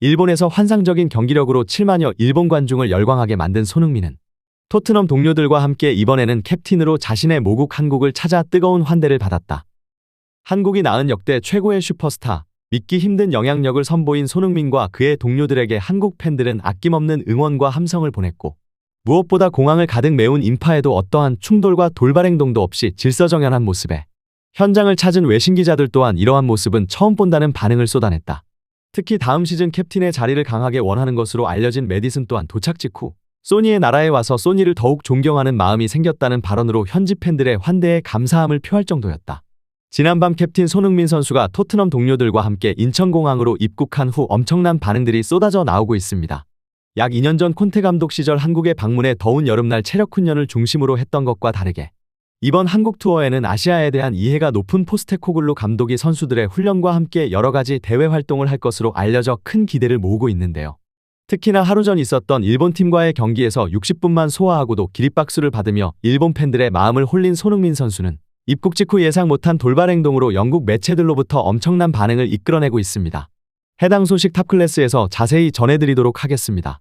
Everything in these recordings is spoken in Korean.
일본에서 환상적인 경기력으로 7만여 일본 관중을 열광하게 만든 손흥민은 토트넘 동료들과 함께 이번에는 캡틴으로 자신의 모국 한국을 찾아 뜨거운 환대를 받았다. 한국이 낳은 역대 최고의 슈퍼스타, 믿기 힘든 영향력을 선보인 손흥민과 그의 동료들에게 한국 팬들은 아낌없는 응원과 함성을 보냈고, 무엇보다 공항을 가득 메운 인파에도 어떠한 충돌과 돌발 행동도 없이 질서정연한 모습에 현장을 찾은 외신 기자들 또한 이러한 모습은 처음 본다는 반응을 쏟아냈다. 특히 다음 시즌 캡틴의 자리를 강하게 원하는 것으로 알려진 매디슨 또한 도착 직후 소니의 나라에 와서 소니를 더욱 존경하는 마음이 생겼다는 발언으로 현지 팬들의 환대에 감사함을 표할 정도였다. 지난밤 캡틴 손흥민 선수가 토트넘 동료들과 함께 인천공항으로 입국한 후 엄청난 반응들이 쏟아져 나오고 있습니다. 약 2년 전 콘테 감독 시절 한국에 방문해 더운 여름날 체력 훈련을 중심으로 했던 것과 다르게 이번 한국 투어에는 아시아에 대한 이해가 높은 포스테코글루 감독이 선수들의 훈련과 함께 여러 가지 대외 활동을 할 것으로 알려져 큰 기대를 모으고 있는데요. 특히나 하루 전 있었던 일본 팀과의 경기에서 60분만 소화하고도 기립박수를 받으며 일본 팬들의 마음을 홀린 손흥민 선수는 입국 직후 예상 못한 돌발 행동으로 영국 매체들로부터 엄청난 반응을 이끌어내고 있습니다. 해당 소식 탑클래스에서 자세히 전해드리도록 하겠습니다.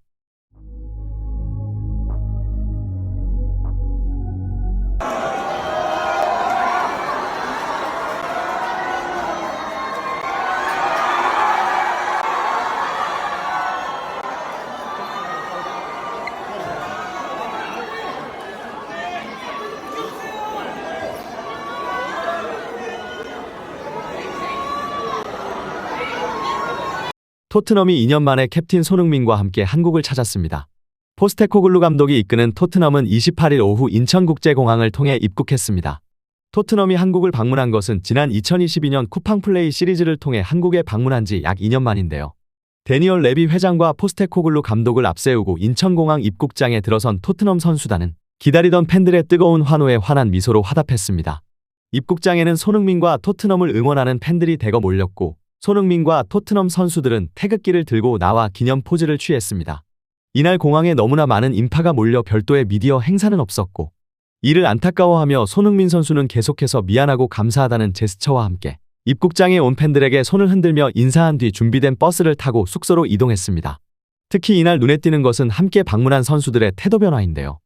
토트넘이 2년 만에 캡틴 손흥민과 함께 한국을 찾았습니다. 포스테코글루 감독이 이끄는 토트넘은 28일 오후 인천국제공항을 통해 입국했습니다. 토트넘이 한국을 방문한 것은 지난 2022년 쿠팡 플레이 시리즈를 통해 한국에 방문한 지 약 2년 만인데요. 데니얼 레비 회장과 포스테코글루 감독을 앞세우고 인천공항 입국장에 들어선 토트넘 선수단은 기다리던 팬들의 뜨거운 환호에 환한 미소로 화답했습니다. 입국장에는 손흥민과 토트넘을 응원하는 팬들이 대거 몰렸고, 손흥민과 토트넘 선수들은 태극기를 들고 나와 기념 포즈를 취했습니다. 이날 공항에 너무나 많은 인파가 몰려 별도의 미디어 행사는 없었고, 이를 안타까워하며 손흥민 선수는 계속해서 미안하고 감사하다는 제스처와 함께 입국장에 온 팬들에게 손을 흔들며 인사한 뒤 준비된 버스를 타고 숙소로 이동했습니다. 특히 이날 눈에 띄는 것은 함께 방문한 선수들의 태도 변화인데요.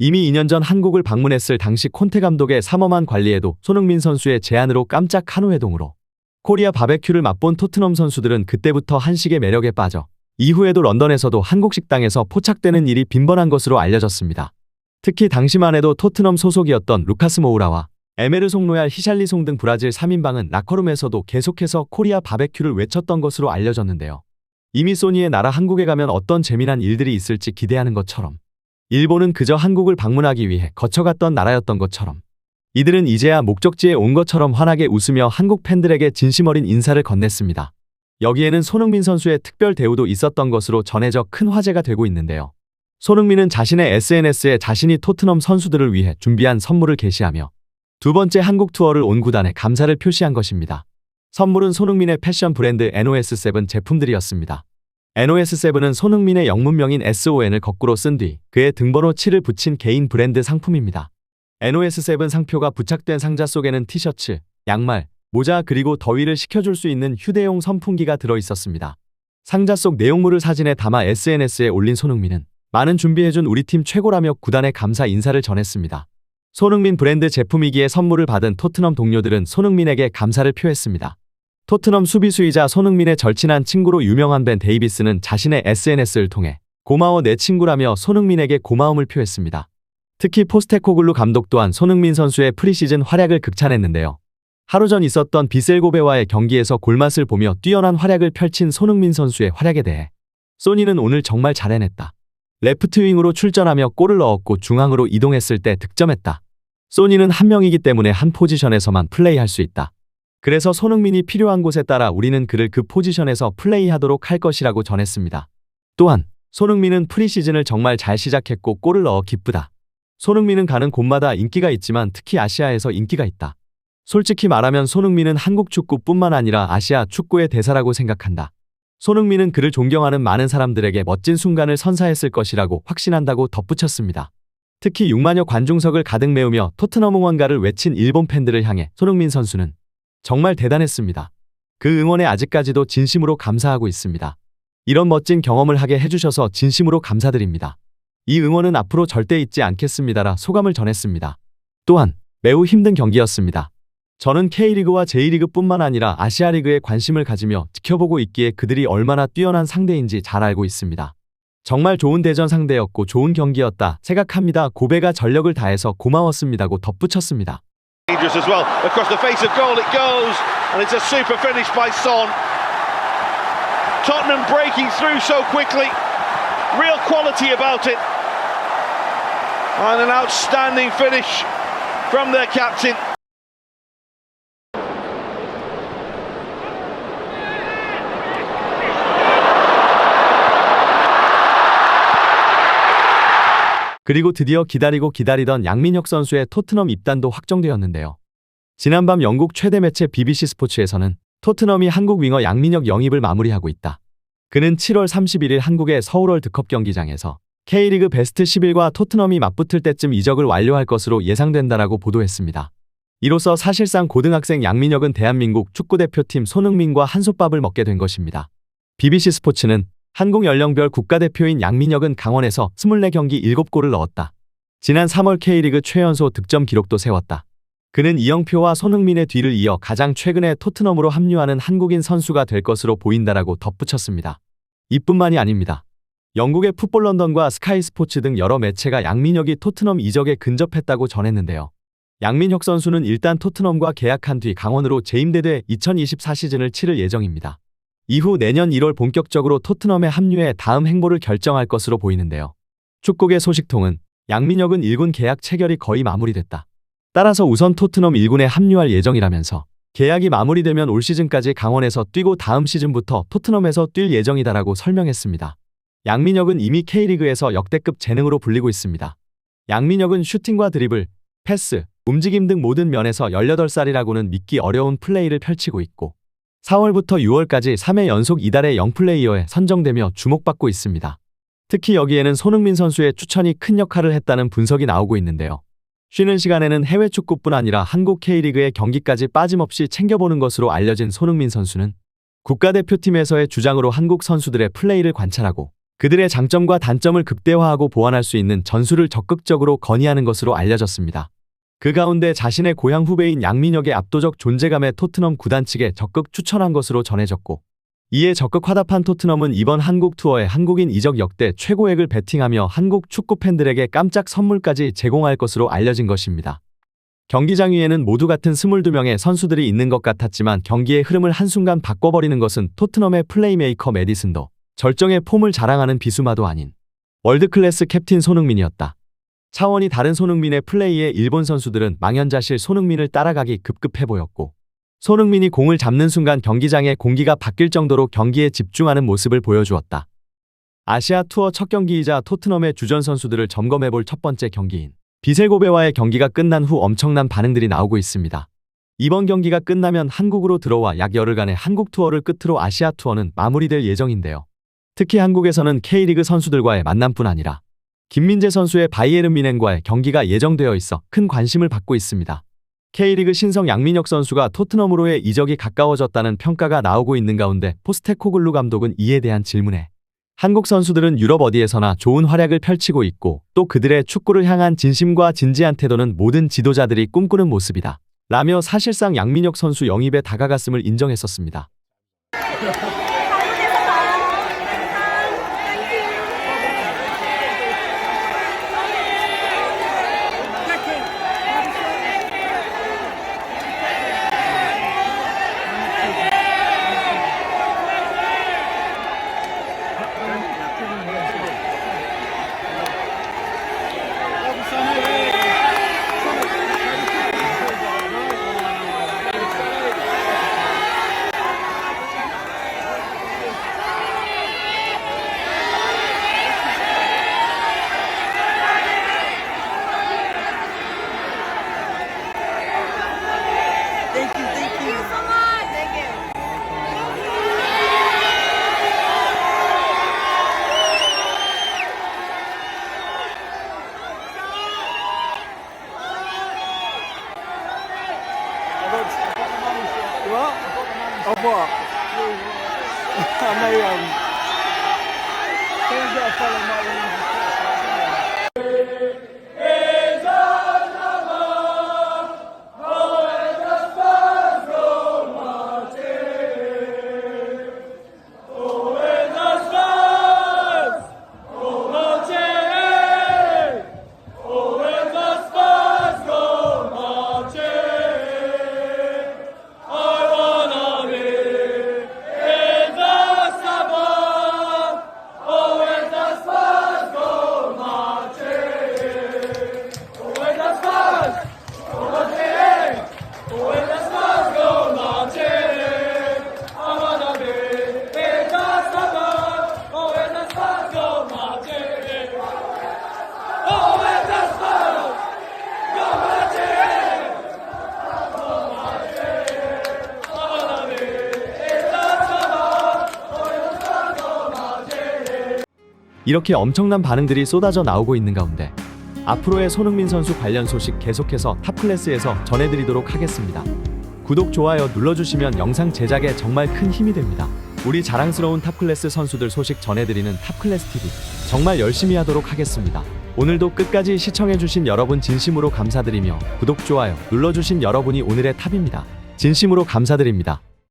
이미 2년 전 한국을 방문했을 당시 콘테 감독의 삼엄한 관리에도 손흥민 선수의 제안으로 깜짝 한우 회동으로 코리아 바베큐를 맛본 토트넘 선수들은 그때부터 한식의 매력에 빠져 이후에도 런던에서도 한국 식당에서 포착되는 일이 빈번한 것으로 알려졌습니다. 특히 당시만 해도 토트넘 소속이었던 루카스 모우라와 에메르송 로얄 히샬리송 등 브라질 3인방은 라커룸에서도 계속해서 코리아 바베큐를 외쳤던 것으로 알려졌는데요. 이미 소니의 나라 한국에 가면 어떤 재미난 일들이 있을지 기대하는 것처럼 일본은 그저 한국을 방문하기 위해 거쳐갔던 나라였던 것처럼 이들은 이제야 목적지에 온 것처럼 환하게 웃으며 한국 팬들에게 진심 어린 인사를 건넸습니다. 여기에는 손흥민 선수의 특별 대우도 있었던 것으로 전해져 큰 화제가 되고 있는데요. 손흥민은 자신의 SNS에 자신이 토트넘 선수들을 위해 준비한 선물을 게시하며 두 번째 한국 투어를 온 구단에 감사를 표시한 것입니다. 선물은 손흥민의 패션 브랜드 NOS7 제품들이었습니다. NOS7은 손흥민의 영문명인 SON을 거꾸로 쓴 뒤 그의 등번호 7을 붙인 개인 브랜드 상품입니다. NOS7 상표가 부착된 상자 속에는 티셔츠, 양말, 모자 그리고 더위를 식혀줄 수 있는 휴대용 선풍기가 들어있었습니다. 상자 속 내용물을 사진에 담아 SNS에 올린 손흥민은 많은 준비해준 우리 팀 최고라며 구단에 감사 인사를 전했습니다. 손흥민 브랜드 제품이기에 선물을 받은 토트넘 동료들은 손흥민에게 감사를 표했습니다. 토트넘 수비수이자 손흥민의 절친한 친구로 유명한 벤 데이비스는 자신의 SNS를 통해 고마워 내 친구라며 손흥민에게 고마움을 표했습니다. 특히 포스테코글루 감독 또한 손흥민 선수의 프리시즌 활약을 극찬했는데요. 하루 전 있었던 비셀고베와의 경기에서 골맛을 보며 뛰어난 활약을 펼친 손흥민 선수의 활약에 대해 소니는 오늘 정말 잘 해냈다. 레프트 윙으로 출전하며 골을 넣었고 중앙으로 이동했을 때 득점했다. 소니는 한 명이기 때문에 한 포지션에서만 플레이할 수 있다. 그래서 손흥민이 필요한 곳에 따라 우리는 그를 그 포지션에서 플레이하도록 할 것이라고 전했습니다. 또한 손흥민은 프리시즌을 정말 잘 시작했고 골을 넣어 기쁘다. 손흥민은 가는 곳마다 인기가 있지만 특히 아시아에서 인기가 있다. 솔직히 말하면 손흥민은 한국 축구뿐만 아니라 아시아 축구의 대사라고 생각한다. 손흥민은 그를 존경하는 많은 사람들에게 멋진 순간을 선사했을 것이라고 확신한다고 덧붙였습니다. 특히 6만여 관중석을 가득 메우며 토트넘 응원가를 외친 일본 팬들을 향해 손흥민 선수는 정말 대단했습니다. 그 응원에 아직까지도 진심으로 감사하고 있습니다. 이런 멋진 경험을 하게 해주셔서 진심으로 감사드립니다. 이 응원은 앞으로 절대 잊지 않겠습니다라 소감을 전했습니다. 또한 매우 힘든 경기였습니다. 저는 K리그와 J리그뿐만 아니라 아시아리그에 관심을 가지며 지켜보고 있기에 그들이 얼마나 뛰어난 상대인지 잘 알고 있습니다. 정말 좋은 대전 상대였고 좋은 경기였다 생각합니다. 고베가 전력을 다해서 고마웠습니다고 덧붙였습니다. Dangerous as well. Across the face of goal it goes, and it's a super finish by Son. Tottenham breaking through so quickly. Real quality about it. And an outstanding finish from their captain. 그리고 드디어 기다리던 양민혁 선수의 토트넘 입단도 확정되었는데요. 지난밤 영국 최대 매체 BBC 스포츠에서는 토트넘이 한국 윙어 양민혁 영입을 마무리하고 있다. 그는 7월 31일 한국의 서울 월드컵 경기장에서 K리그 베스트 11과 토트넘이 맞붙을 때쯤 이적을 완료할 것으로 예상된다라고 보도했습니다. 이로써 사실상 고등학생 양민혁은 대한민국 축구대표팀 손흥민과 한솥밥을 먹게 된 것입니다. BBC 스포츠는 한국 연령별 국가대표인 양민혁은 강원에서 24경기 7골을 넣었다. 지난 3월 K리그 최연소 득점 기록도 세웠다. 그는 이영표와 손흥민의 뒤를 이어 가장 최근에 토트넘으로 합류하는 한국인 선수가 될 것으로 보인다라고 덧붙였습니다. 이뿐만이 아닙니다. 영국의 풋볼 런던과 스카이 스포츠 등 여러 매체가 양민혁이 토트넘 이적에 근접했다고 전했는데요. 양민혁 선수는 일단 토트넘과 계약한 뒤 강원으로 재임대돼 2024 시즌을 치를 예정입니다. 이후 내년 1월 본격적으로 토트넘에 합류해 다음 행보를 결정할 것으로 보이는데요. 축구계 소식통은 양민혁은 1군 계약 체결이 거의 마무리됐다. 따라서 우선 토트넘 1군에 합류할 예정이라면서 계약이 마무리되면 올 시즌까지 강원에서 뛰고 다음 시즌부터 토트넘에서 뛸 예정이다라고 설명했습니다. 양민혁은 이미 K리그에서 역대급 재능으로 불리고 있습니다. 양민혁은 슈팅과 드리블, 패스, 움직임 등 모든 면에서 18살이라고는 믿기 어려운 플레이를 펼치고 있고 4월부터 6월까지 3회 연속 이달의 영플레이어에 선정되며 주목받고 있습니다. 특히 여기에는 손흥민 선수의 추천이 큰 역할을 했다는 분석이 나오고 있는데요. 쉬는 시간에는 해외 축구뿐 아니라 한국 K리그의 경기까지 빠짐없이 챙겨보는 것으로 알려진 손흥민 선수는 국가대표팀에서의 주장으로 한국 선수들의 플레이를 관찰하고 그들의 장점과 단점을 극대화하고 보완할 수 있는 전술을 적극적으로 건의하는 것으로 알려졌습니다. 그 가운데 자신의 고향 후배인 양민혁의 압도적 존재감에 토트넘 구단 측에 적극 추천한 것으로 전해졌고 이에 적극 화답한 토트넘은 이번 한국 투어에 한국인 이적 역대 최고액을 베팅하며 한국 축구 팬들에게 깜짝 선물까지 제공할 것으로 알려진 것입니다. 경기장 위에는 모두 같은 22명의 선수들이 있는 것 같았지만 경기의 흐름을 한순간 바꿔버리는 것은 토트넘의 플레이메이커 메디슨도 절정의 폼을 자랑하는 비수마도 아닌 월드클래스 캡틴 손흥민이었다. 차원이 다른 손흥민의 플레이에 일본 선수들은 망연자실 손흥민을 따라가기 급급해 보였고 손흥민이 공을 잡는 순간 경기장의 공기가 바뀔 정도로 경기에 집중하는 모습을 보여주었다. 아시아 투어 첫 경기이자 토트넘의 주전 선수들을 점검해볼 첫 번째 경기인 비셀고베와의 경기가 끝난 후 엄청난 반응들이 나오고 있습니다. 이번 경기가 끝나면 한국으로 들어와 약 열흘간의 한국 투어를 끝으로 아시아 투어는 마무리될 예정인데요. 특히 한국에서는 K리그 선수들과의 만남뿐 아니라 김민재 선수의 바이에른 뮌헨과의 경기가 예정되어 있어 큰 관심을 받고 있습니다. K리그 신성 양민혁 선수가 토트넘으로의 이적이 가까워졌다는 평가가 나오고 있는 가운데 포스테코글루 감독은 이에 대한 질문에 한국 선수들은 유럽 어디에서나 좋은 활약을 펼치고 있고 또 그들의 축구를 향한 진심과 진지한 태도는 모든 지도자들이 꿈꾸는 모습이다. 라며 사실상 양민혁 선수 영입에 다가갔음을 인정했었습니다. I follow my Williams. 이렇게 엄청난 반응들이 쏟아져 나오고 있는 가운데 앞으로의 손흥민 선수 관련 소식 계속해서 탑클래스에서 전해드리도록 하겠습니다. 구독, 좋아요 눌러주시면 영상 제작에 정말 큰 힘이 됩니다. 우리 자랑스러운 탑클래스 선수들 소식 전해드리는 탑클래스TV 정말 열심히 하도록 하겠습니다. 오늘도 끝까지 시청해주신 여러분 진심으로 감사드리며 구독, 좋아요 눌러주신 여러분이 오늘의 탑입니다. 진심으로 감사드립니다.